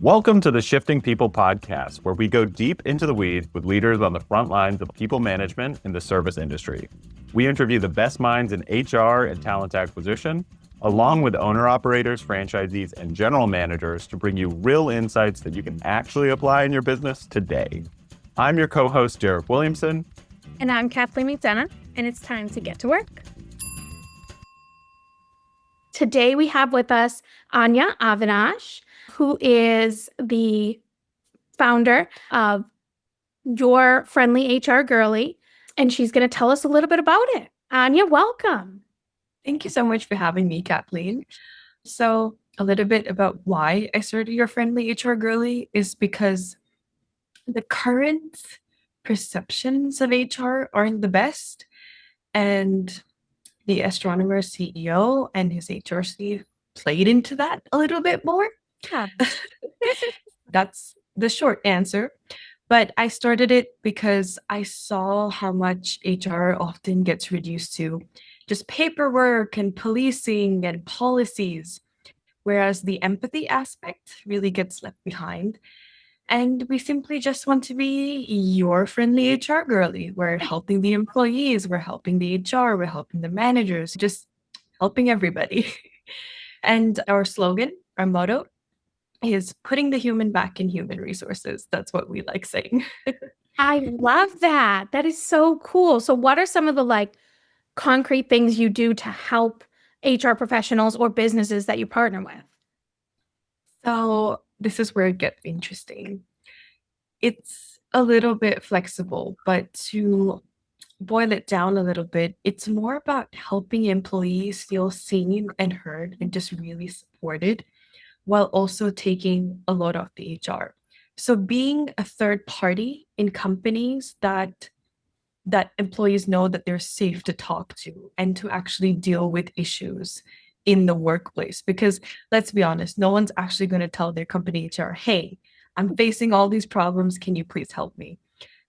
Welcome to the Shifting People podcast, where we go deep into the weeds with leaders on the front lines of people management in the service industry. We interview the best minds in HR and talent acquisition, along with owner-operators, franchisees, and general managers to bring you real insights that you can actually apply in your business today. I'm your co-host, Williamson. And I'm Kathleen McDonough, and it's time to get to work. Today we have with us Anya Avinash, who is the founder of Your Friendly HR Girlie, and she's going to tell us a little bit about it. Anya, welcome. Thank you so much for having me, Kathleen. So a little bit about why I started Your Friendly HR Girlie is because the current perceptions of HR aren't the best. And the Astronomer CEO and his HR chief played into that a little bit more. Yeah. That's the short answer. But I started it because I saw how much HR often gets reduced to just paperwork and policing and policies, whereas the empathy aspect really gets left behind. And we simply just want to be your friendly HR girlie. We're helping the employees, we're helping the HR, we're helping the managers, just helping everybody. And our slogan, our motto, is putting the human back in human resources. That's what we like saying. I love that. That is so cool. So what are some of the concrete things you do to help HR professionals or businesses that you partner with? So this is where it gets interesting. It's a little bit flexible, but to boil it down a little bit, it's more about helping employees feel seen and heard and just really supported, while also taking a lot off the HR. So being a third party in companies that employees know that they're safe to talk to and to actually deal with issues in the workplace. Because let's be honest, no one's actually going to tell their company HR, hey, I'm facing all these problems. Can you please help me?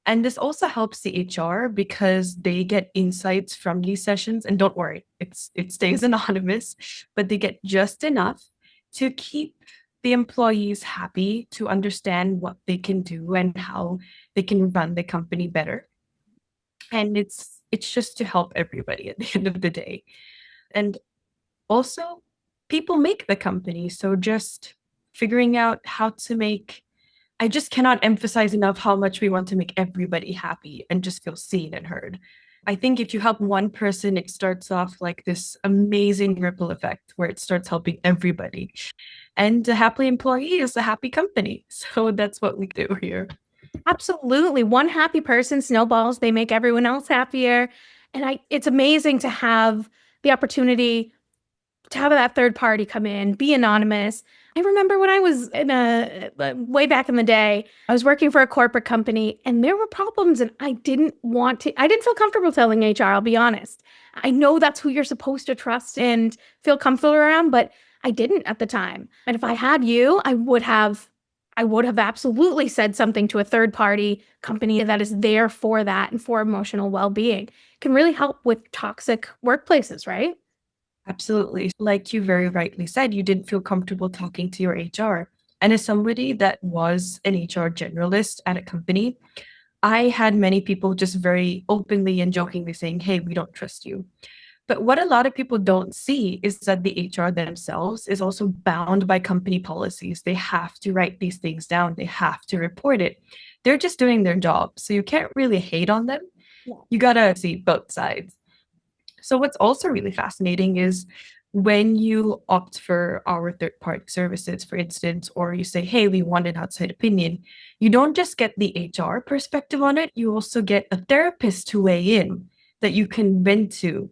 And this also helps the HR because they get insights from these sessions. And don't worry, it stays anonymous, but they get just enough to keep the employees happy, to understand what they can do and how they can run the company better. And it's just to help everybody at the end of the day. And also, people make the company. So just figuring out how to make, I just cannot emphasize enough how much we want to make everybody happy and just feel seen and heard. I think if you help one person, it starts off like this amazing ripple effect where it starts helping everybody. And a happy employee is a happy company. So that's what we do here. Absolutely. One happy person snowballs, they make everyone else happier. And it's amazing to have the opportunity to have that third party come in, be anonymous. I remember when I was way back in the day, I was working for a corporate company and there were problems and I didn't feel comfortable telling HR, I'll be honest. I know that's who you're supposed to trust and feel comfortable around, but I didn't at the time. And if I had you, I would have absolutely said something to a third party company that is there for that and for emotional well-being. Can really help with toxic workplaces, right? Absolutely. Like you very rightly said, you didn't feel comfortable talking to your HR. And as somebody that was an HR generalist at a company, I had many people just very openly and jokingly saying, hey, we don't trust you. But what a lot of people don't see is that the HR themselves is also bound by company policies. They have to write these things down. They have to report it. They're just doing their job. So you can't really hate on them. Yeah. You got to see both sides. So what's also really fascinating is when you opt for our third-party services, for instance, or you say, hey, we want an outside opinion, you don't just get the HR perspective on it, you also get a therapist to weigh in that you can vent to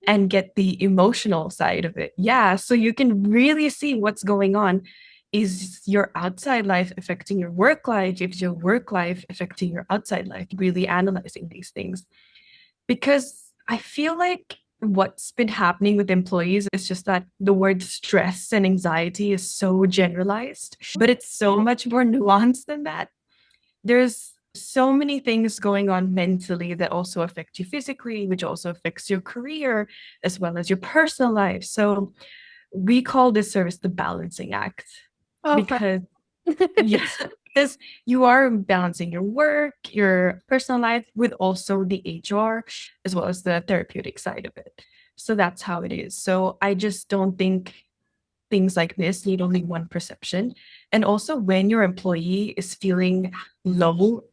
and get the emotional side of it. Yeah, so you can really see what's going on. Is your outside life affecting your work life? Is your work life affecting your outside life? Really analyzing these things. Because I feel like what's been happening with employees is just that the word stress and anxiety is so generalized, but it's so much more nuanced than that. There's so many things going on mentally that also affect you physically, which also affects your career as well as your personal life. So we call this service the balancing act because Yes, because you are balancing your work, your personal life with also the HR as well as the therapeutic side of it. So that's how it is. So I just don't think things like this need only one perception. And also, when your employee is feeling low,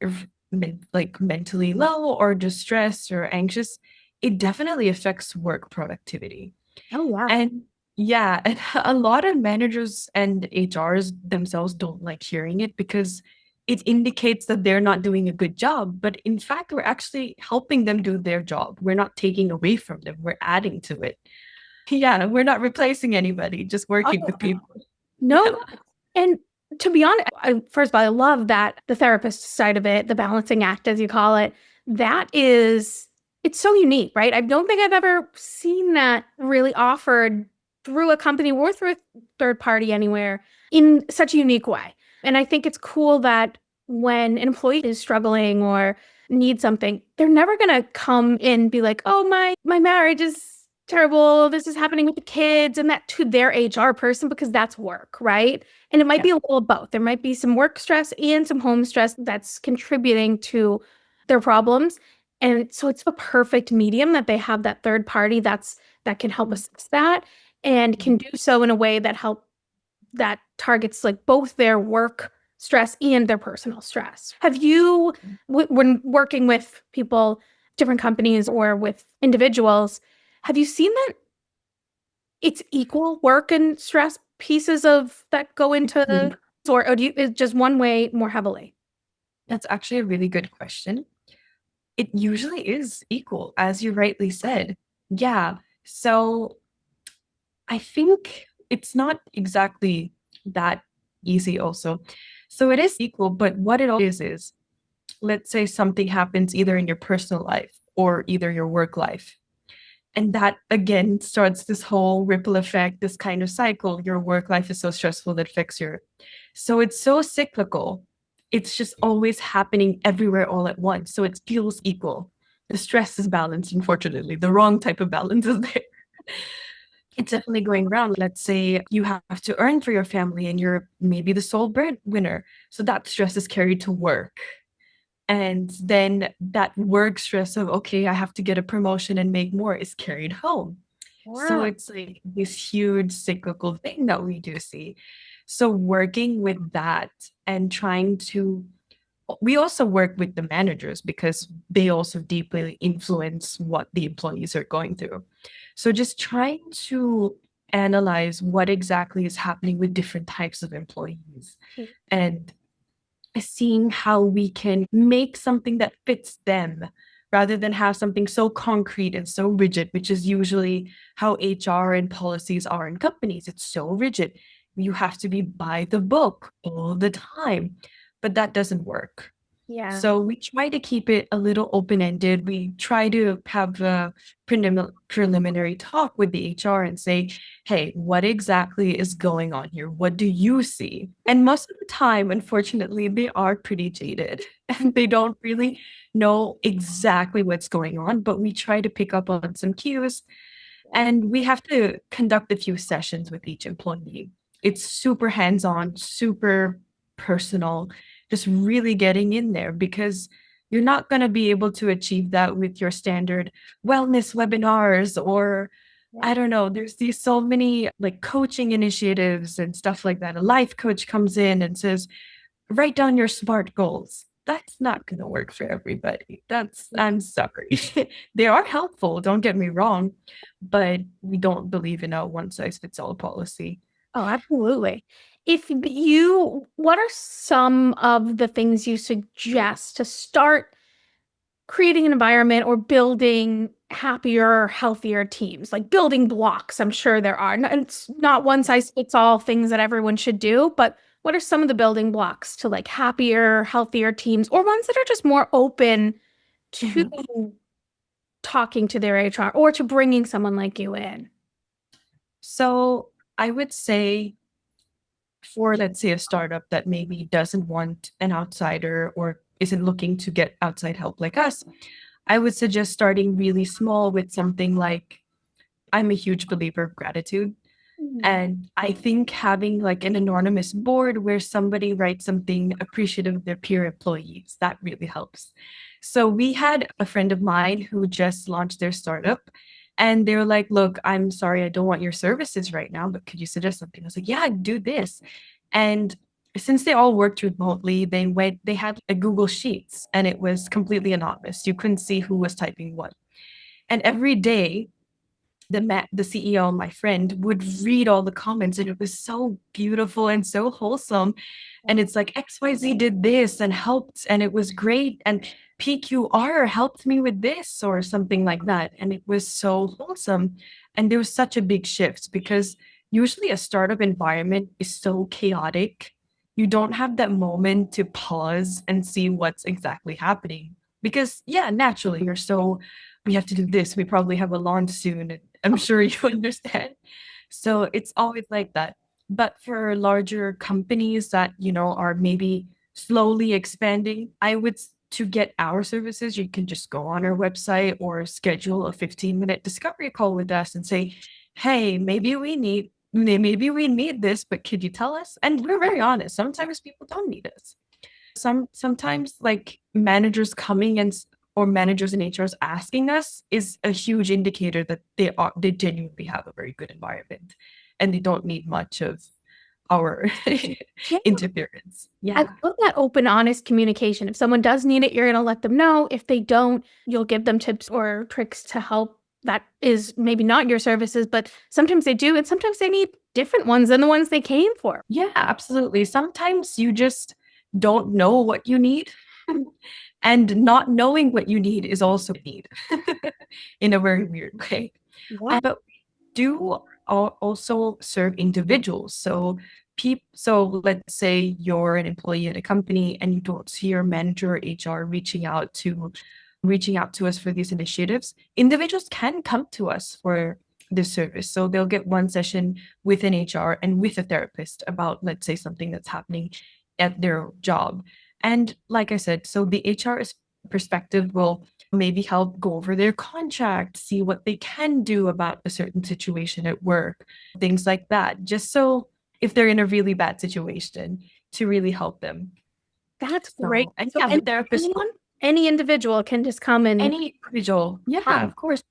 like mentally low or distressed or anxious, it definitely affects work productivity. Oh, yeah. And yeah, and a lot of managers and HRs themselves don't like hearing it because it indicates that they're not doing a good job. But in fact, we're actually helping them do their job. We're not taking away from them, we're adding to it. Yeah, we're not replacing anybody, just working with people. No, and to be honest, first of all, I love that the therapist side of it, the balancing act, as you call it, that is, it's so unique, right? I don't think I've ever seen that really offered through a company or through a third party anywhere in such a unique way. And I think it's cool that when an employee is struggling or needs something, they're never going to come in and be like, oh, my marriage is terrible. This is happening with the kids, and that to their HR person, because that's work, right? And it might be a little of both. There might be some work stress and some home stress that's contributing to their problems. And so it's a perfect medium that they have that third party that can help assist that and can do so in a way that targets like both their work stress and their personal stress. Have you, when working with people, different companies or with individuals, have you seen that it's equal work and stress pieces of that go into, or do you, is just one way more heavily? That's actually a really good question. It usually is equal, as you rightly said. Yeah. So I think it's not exactly that easy, also. So it is equal, but what it is let's say something happens either in your personal life or either your work life. And that again starts this whole ripple effect, this kind of cycle. Your work life is so stressful that affects your. So it's so cyclical. It's just always happening everywhere all at once. So it feels equal. The stress is balanced, unfortunately. The wrong type of balance is there. It's definitely going around. Let's say you have to earn for your family and you're maybe the sole breadwinner. So that stress is carried to work. And then that work stress of, okay, I have to get a promotion and make more is carried home. So it's like this huge cyclical thing that we do see. So working with that and trying to, we also work with the managers because they also deeply influence what the employees are going through. So just trying to analyze what exactly is happening with different types of employees and seeing how we can make something that fits them rather than have something so concrete and so rigid, which is usually how HR and policies are in companies. It's so rigid. You have to be by the book all the time, but that doesn't work. Yeah. So we try to keep it a little open-ended. We try to have a preliminary talk with the HR and say, hey, what exactly is going on here? What do you see? And most of the time, unfortunately, they are pretty jaded and they don't really know exactly what's going on, but we try to pick up on some cues and we have to conduct a few sessions with each employee. It's super hands-on, super personal, just really getting in there because you're not going to be able to achieve that with your standard wellness webinars or I don't know, there's these so many like coaching initiatives and stuff like that. A life coach comes in and says, write down your SMART goals. That's not going to work for everybody. I'm sorry. They are helpful, don't get me wrong, but we don't believe in a one size fits all policy. Oh, absolutely. What are some of the things you suggest to start creating an environment or building happier, healthier teams? Like building blocks, I'm sure there are. It's not one size fits all things that everyone should do, but what are some of the building blocks to like happier, healthier teams or ones that are just more open to talking to their HR or to bringing someone like you in? So I would say for, let's say, a startup that maybe doesn't want an outsider or isn't looking to get outside help like us, I would suggest starting really small with something like I'm a huge believer of gratitude. And I think having like an anonymous board where somebody writes something appreciative of their peer employees, that really helps. So we had a friend of mine who just launched their startup and they were like, look, I'm sorry, I don't want your services right now, but could you suggest something? I was like, yeah, do this. And since they all worked remotely, they had a Google Sheets and it was completely anonymous. You couldn't see who was typing what. And every day the CEO, my friend, would read all the comments and it was so beautiful and so wholesome. And it's like XYZ did this and helped and it was great. And PQR helped me with this or something like that. And it was so wholesome. And there was such a big shift because usually a startup environment is so chaotic. You don't have that moment to pause and see what's exactly happening. Because, yeah, naturally, we have to do this. We probably have a launch soon. And I'm sure you understand. So it's always like that. But for larger companies that, are maybe slowly expanding, to get our services, you can just go on our website or schedule a 15-minute discovery call with us and say, hey, maybe we need this, but could you tell us? And we're very honest. Sometimes people don't need us. Sometimes like managers coming or managers in HRs asking us is a huge indicator that they genuinely have a very good environment and they don't need much of our Yeah. interference. I Yeah. love that open, honest communication. If someone does need it, you're going to let them know. If they don't, you'll give them tips or tricks to help. That is maybe not your services, but sometimes they do. And sometimes they need different ones than the ones they came for. Yeah, absolutely. Sometimes you just don't know what you need. And not knowing what you need is also a need in a very weird way. Yeah. But do also serve individuals. So let's say you're an employee at a company and you don't see your manager or HR reaching out to us for these initiatives. Individuals can come to us for this service. So they'll get one session with an HR and with a therapist about, let's say, something that's happening at their job. And like I said, so the HR perspective will maybe help go over their contract, see what they can do about a certain situation at work, things like that. Just so if they're in a really bad situation, to really help them. That's great. And So yeah, the therapist, any individual can just come and any individual. Yeah, of course.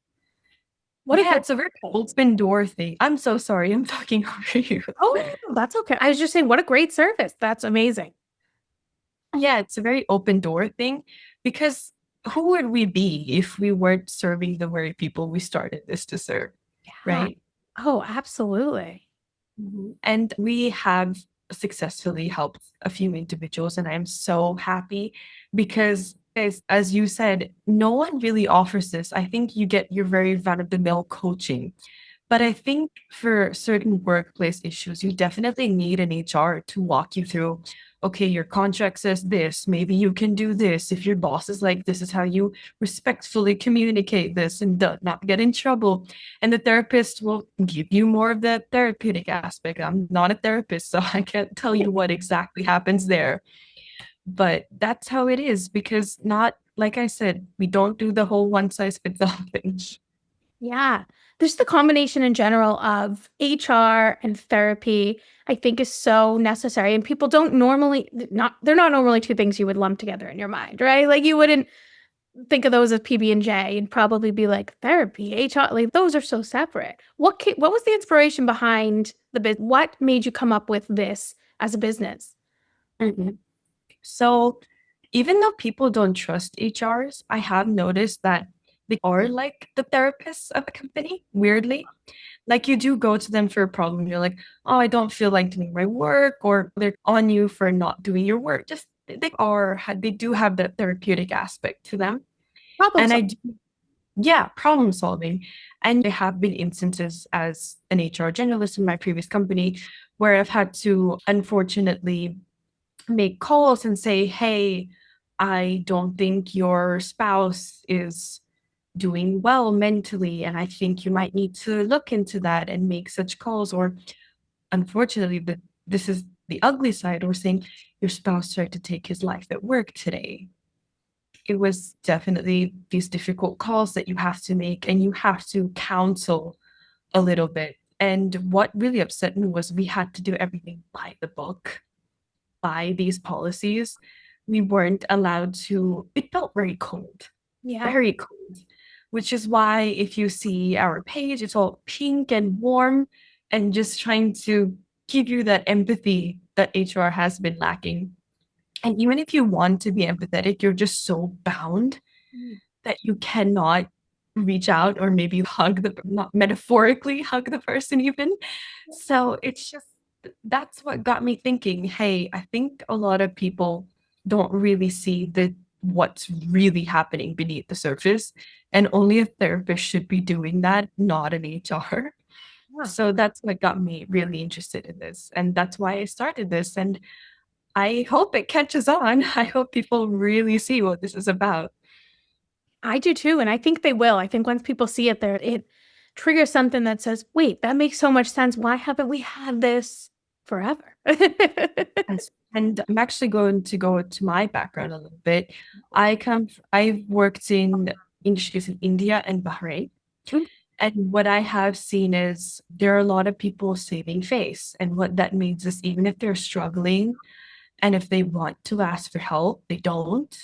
what Yeah, a it's a very open door thing. I'm so sorry. I'm talking over you. oh, that's okay. I was just saying, what a great service. That's amazing. Yeah, it's a very open door thing because who would we be if we weren't serving the very people we started this to serve, Yeah. right? Oh, absolutely. And we have successfully helped a few individuals, and I'm so happy because, as you said, no one really offers this. I think you get your very run-of-the-mill coaching. But I think for certain workplace issues, you definitely need an HR to walk you through, okay, your contract says this, maybe you can do this. If your boss is like, this is how you respectfully communicate this and not get in trouble. And the therapist will give you more of the therapeutic aspect. I'm not a therapist, so I can't tell you what exactly happens there. But that's how it is because like I said, we don't do the whole one size fits all thing. Yeah. There's the combination in general of HR and therapy, I think is so necessary. And people don't normally they're not normally two things you would lump together in your mind, right? Like you wouldn't think of those as PB&J and probably be like therapy, HR, like those are so separate. What was the inspiration behind the business? What made you come up with this as a business? So even though people don't trust HRs, I have noticed that they are like the therapists of a company, weirdly. Like you do go to them for a problem. You're like, oh, I don't feel like doing my work, or they're on you for not doing your work. Just they do have that therapeutic aspect to them. Problem And solving. yeah, problem solving. And there have been instances as an HR generalist in my previous company where I've had to unfortunately make calls and say, hey, I don't think your spouse is doing well mentally, and I think you might need to look into that and make such calls. Or unfortunately, this is the ugly side, or saying your spouse tried to take his life at work today. It was definitely these difficult calls that you have to make, and you have to counsel a little bit And what really upset me was we had to do everything by the book, by these policies. We weren't allowed to, it felt very cold, Yeah. very cold, which is why if you see our page, it's all pink and warm and just trying to give you that empathy that HR has been lacking. And even if you want to be empathetic, you're just so bound that you cannot reach out or maybe hug the, not metaphorically hug the person even. So it's just, that's what got me thinking, hey, I think a lot of people don't really see the what's really happening beneath the surface, and only a therapist should be doing that, not an HR. Yeah. So that's what got me really interested in this, and that's why I started this, and I hope it catches on. I hope people really see what this is about. I do too, and I think they will. I think once people see it there, it triggers something that says, wait, that makes so much sense. Why haven't we had this forever? And I'm actually going to go to my background a little bit. I've worked in industries in India and Bahrain. And what I have seen is there are a lot of people saving face. And what that means is even if they're struggling and if they want to ask for help, they don't.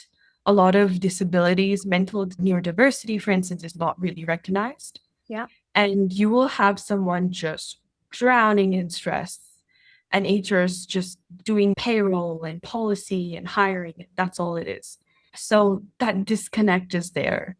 A lot of disabilities, mental neurodiversity, for instance, is not really recognized. Yeah. And you will have someone just drowning in stress, and HR is just doing payroll and policy and hiring. That's all it is. So that disconnect is there.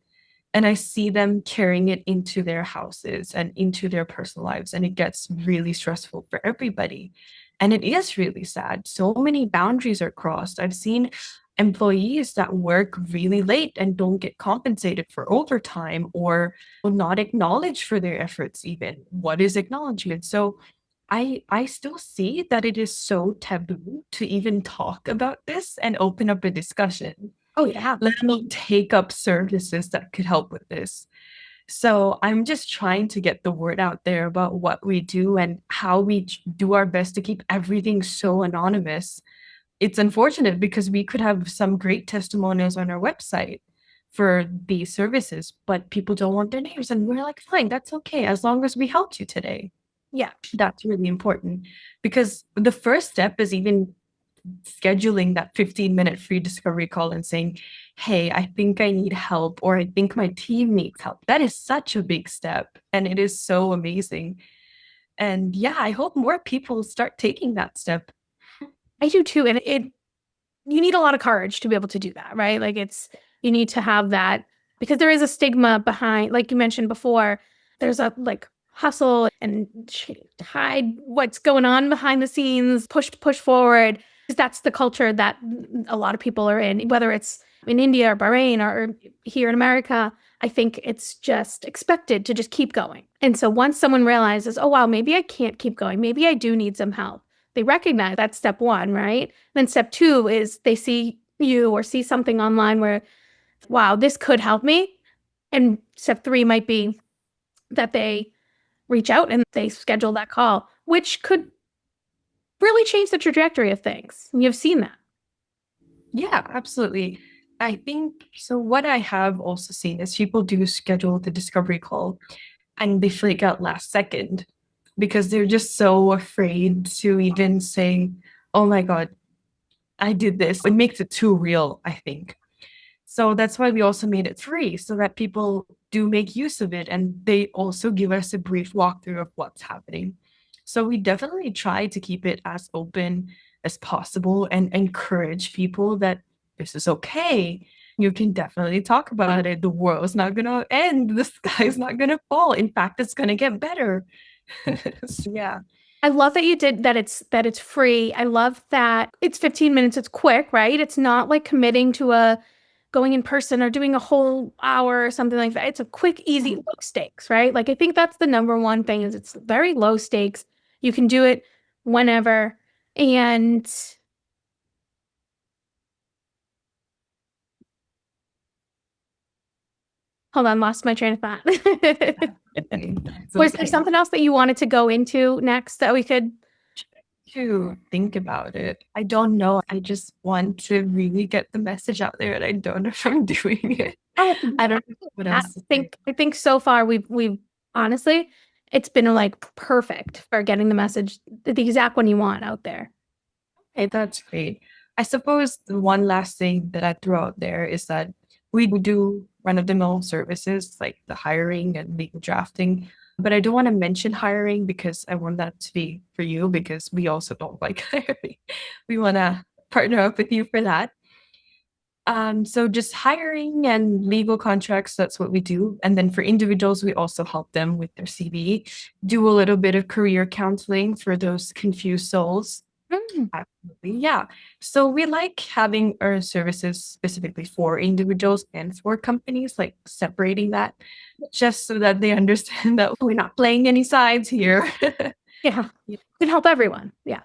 And I see them carrying it into their houses and into their personal lives. And it gets really stressful for everybody. And it is really sad. So many boundaries are crossed. I've seen employees that work really late and don't get compensated for overtime or not acknowledged for their efforts, even. What is acknowledgement? So I still see that it is so taboo to even talk about this and open up a discussion. Oh, yeah. Let alone take up services that could help with this. So I'm just trying to get the word out there about what we do and how we do our best to keep everything so anonymous. It's unfortunate because we could have some great testimonials on our website for these services, but people don't want their names. And we're like, fine, that's okay, as long as we helped you today. Yeah. That's really important because the first step is even scheduling that 15-minute free discovery call and saying, hey, I think I need help, or I think my team needs help. That is such a big step. And it is so amazing. And yeah, I hope more people start taking that step. I do too. And you need a lot of courage to be able to do that, right? Like you need to have that because there is a stigma behind, like you mentioned before, there's a like hustle and hide what's going on behind the scenes, push forward. Because that's the culture that a lot of people are in, whether it's in India or Bahrain or here in America. I think it's just expected to just keep going. And so once someone realizes, oh, wow, maybe I can't keep going. Maybe I do need some help. They recognize that's step one, right? Then step two is they see you or see something online where, wow, this could help me. And step three might be that they reach out and they schedule that call, which could really change the trajectory of things. You've seen that. Yeah, absolutely. I think so. What I have also seen is people do schedule the discovery call and they freak out last second because they're just so afraid to even say, oh my God, I did this. It makes it too real, I think. So that's why we also made it free so that people do make use of it. And they also give us a brief walkthrough of what's happening. So we definitely try to keep it as open as possible and encourage people that this is okay. You can definitely talk about it. The world's not going to end. The sky's not going to fall. In fact, it's going to get better. So, yeah. I love that you did that. It's free. I love that it's 15 minutes. It's quick, right? It's not like committing to going in person or doing a whole hour or something like that. It's a quick, easy, low stakes, right? Like I think that's the number one thing is it's very low stakes. You can do it whenever. And hold on, lost my train of thought. Was there something else that you wanted to go into next that we could? To think about it. I don't know. I just want to really get the message out there, and I don't know if I'm doing it. I don't know what else. I think so far we've honestly, it's been like perfect for getting the message, the exact one you want out there. Okay, that's great. I suppose the one last thing that I throw out there is that we do run-of-the-mill services like the hiring and legal drafting, but I don't want to mention hiring because I want that to be for you because we also don't like hiring. We want to partner up with you for that. So just hiring and legal contracts, that's what we do. And then for individuals, we also help them with their CV, do a little bit of career counseling for those confused souls. Absolutely. Yeah. So we like having our services specifically for individuals and for companies, like separating that just so that they understand that we're not playing any sides here. Yeah. You can help everyone. Yeah.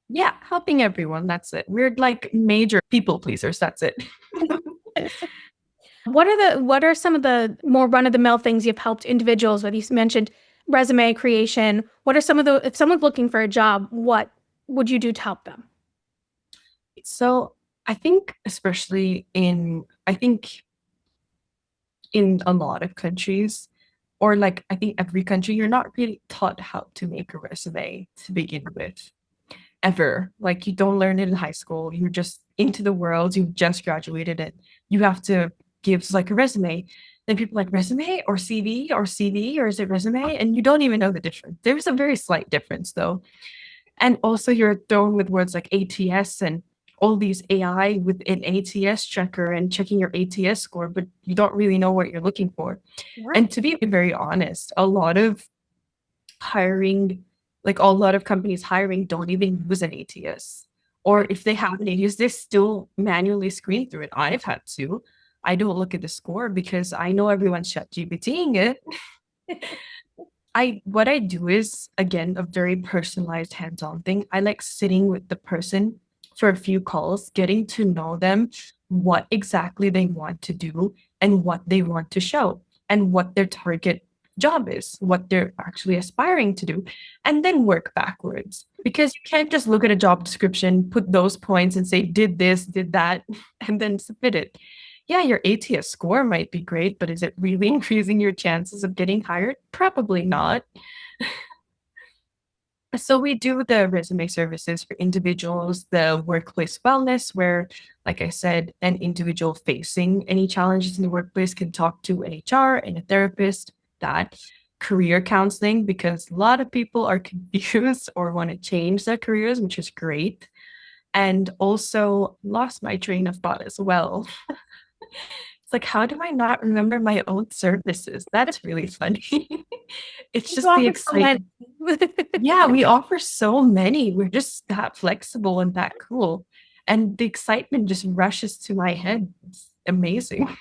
Yeah. Helping everyone. That's it. We're like major people pleasers. That's it. What are some of the more run-of-the-mill things you've helped individuals with? You mentioned resume creation. What are some of the, if someone's looking for a job, what would you do to help them? So I think especially I think in a lot of countries, or like I think every country, you're not really taught how to make a resume to begin with. Ever. Like you don't learn it in high school. You're just into the world. You just graduated and you have to give like a resume. Then people are like resume or CV or CV or is it resume? And you don't even know the difference. There's a very slight difference though. And also you're thrown with words like ATS and all these AI with an ATS checker and checking your ATS score, but you don't really know what you're looking for. Right. And to be very honest, a lot of hiring, like a lot of companies hiring don't even use an ATS. Or if they have an ATS, they still manually screen through it. I've had to. I don't look at the score because I know everyone's chat GPTing it. What I do is again a very personalized hands-on thing. I like sitting with the person for a few calls, getting to know them, what exactly they want to do and what they want to show and what their target job is, what they're actually aspiring to do, and then work backwards. Because you can't just look at a job description, put those points and say, did this, did that, and then submit it. Yeah, your ATS score might be great, but is it really increasing your chances of getting hired? Probably not. So we do the resume services for individuals, the workplace wellness, where, like I said, an individual facing any challenges in the workplace can talk to an HR and a therapist. That career counseling, because a lot of people are confused or want to change their careers, which is great. And also lost my train of thought as well. It's like, how do I not remember my own services? That's really funny. It's just the excitement. Yeah, we offer so many. We're just that flexible and that cool. And the excitement just rushes to my head. It's amazing.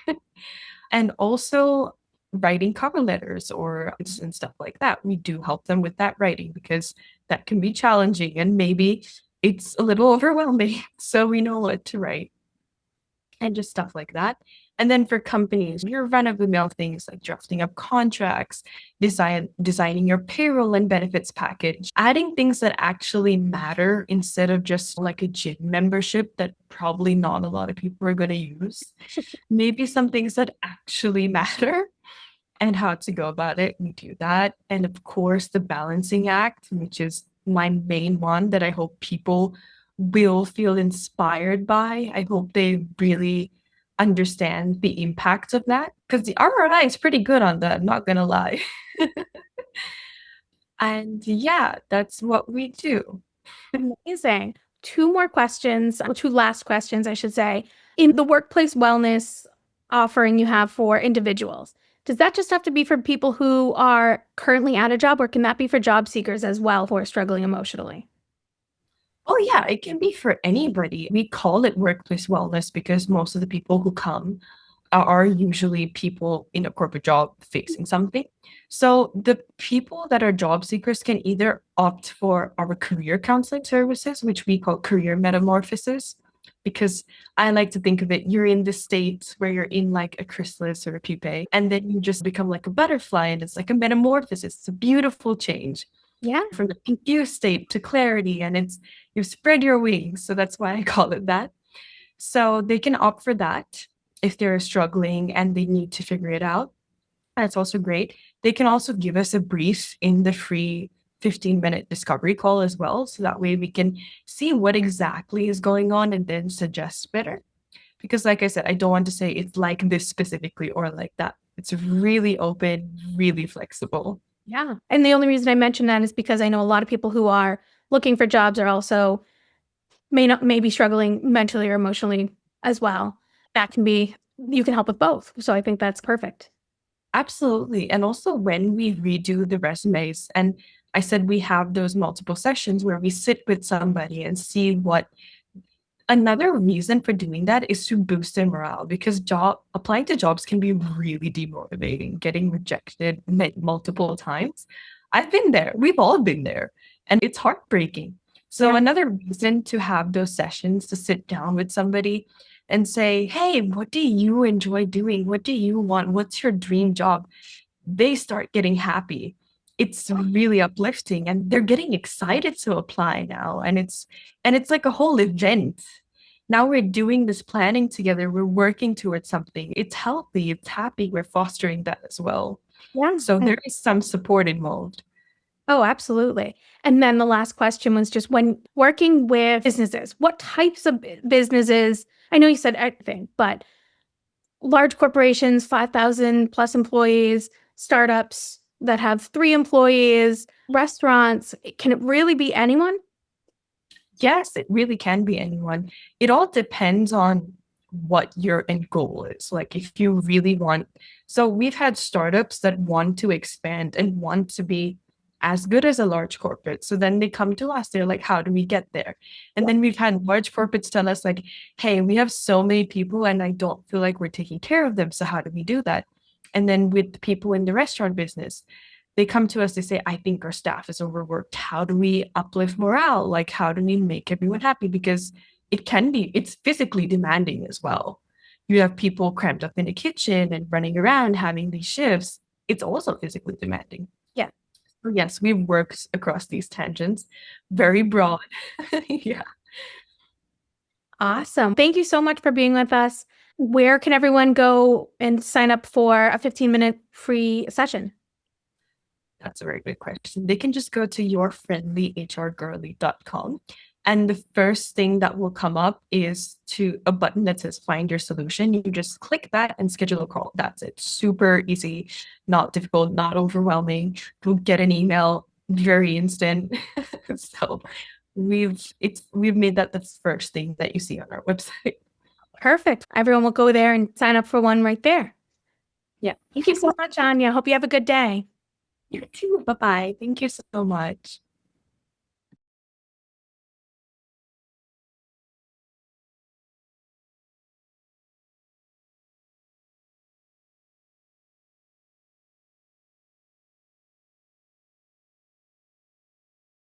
And also writing cover letters and stuff like that. We do help them with that writing because that can be challenging and maybe it's a little overwhelming. So we know what to write and just stuff like that. And then for companies, your run-of-the-mill things like drafting up contracts, designing your payroll and benefits package, adding things that actually matter instead of just like a gym membership that probably not a lot of people are going to use. Maybe some things that actually matter and how to go about it. We do that. And of course, the balancing act, which is my main one that I hope people will feel inspired by. I hope they really understand the impact of that because the ROI is pretty good on that, I'm not gonna lie. And yeah, that's what we do. Amazing. Two last questions, I should say. In the workplace wellness offering you have for individuals, does that just have to be for people who are currently at a job, or can that be for job seekers as well who are struggling emotionally? Oh yeah, it can be for anybody. We call it workplace wellness because most of the people who come are usually people in a corporate job facing something. So the people that are job seekers can either opt for our career counseling services, which we call career metamorphosis, because I like to think of it, you're in the state where you're in like a chrysalis or a pupae, and then you just become like a butterfly, and it's like a metamorphosis. It's a beautiful change. Yeah. From the confused state to clarity, and you spread your wings. So that's why I call it that. So they can opt for that if they're struggling and they need to figure it out. That's also great. They can also give us a brief in the free 15-minute discovery call as well. So that way we can see what exactly is going on and then suggest better. Because like I said, I don't want to say it's like this specifically or like that. It's really open, really flexible. Yeah. And the only reason I mention that is because I know a lot of people who are looking for jobs are also may be struggling mentally or emotionally as well. That can be, you can help with both. So I think that's perfect. Absolutely. And also when we redo the resumes, and I said we have those multiple sessions where we sit with somebody and see what another reason for doing that is to boost their morale because applying to jobs can be really demotivating, getting rejected multiple times. I've been there. We've all been there. And it's heartbreaking. So Yeah. another reason to have those sessions to sit down with somebody and say, hey, what do you enjoy doing? What do you want? What's your dream job? They start getting happy. It's really uplifting and they're getting excited to apply now. And it's like a whole event. Now we're doing this planning together. We're working towards something. It's healthy, it's happy. We're fostering that as well. Yeah. So there is some support involved. Oh, absolutely. And then the last question was just when working with businesses, what types of businesses? I know you said everything, but large corporations, 5,000 plus employees, startups that have 3 employees, restaurants, can it really be anyone? Yes, it really can be anyone. It all depends on what your end goal is. Like if you really want, so we've had startups that want to expand and want to be as good as a large corporate. So then they come to us, they're like, how do we get there? And then we've had large corporates tell us like, hey, we have so many people and I don't feel like we're taking care of them. So how do we do that? And then with people in the restaurant business, they come to us, they say, I think our staff is overworked. How do we uplift morale? Like, how do we make everyone happy? Because it's physically demanding as well. You have people cramped up in the kitchen and running around having these shifts. It's also physically demanding. Yeah. So yes, we've worked across these tangents, very broad. Yeah. Awesome. Thank you so much for being with us. Where can everyone go and sign up for a 15-minute free session? That's a very good question. They can just go to yourfriendlyhrgirlie.com. And the first thing that will come up is a button that says find your solution. You just click that and schedule a call. That's it. Super easy, not difficult, not overwhelming. You'll get an email very instant. So we've made that the first thing that you see on our website. Perfect. Everyone will go there and sign up for one right there. Yeah. Thank you so much, Anya. Hope you have a good day. You too. Bye-bye. Thank you so much.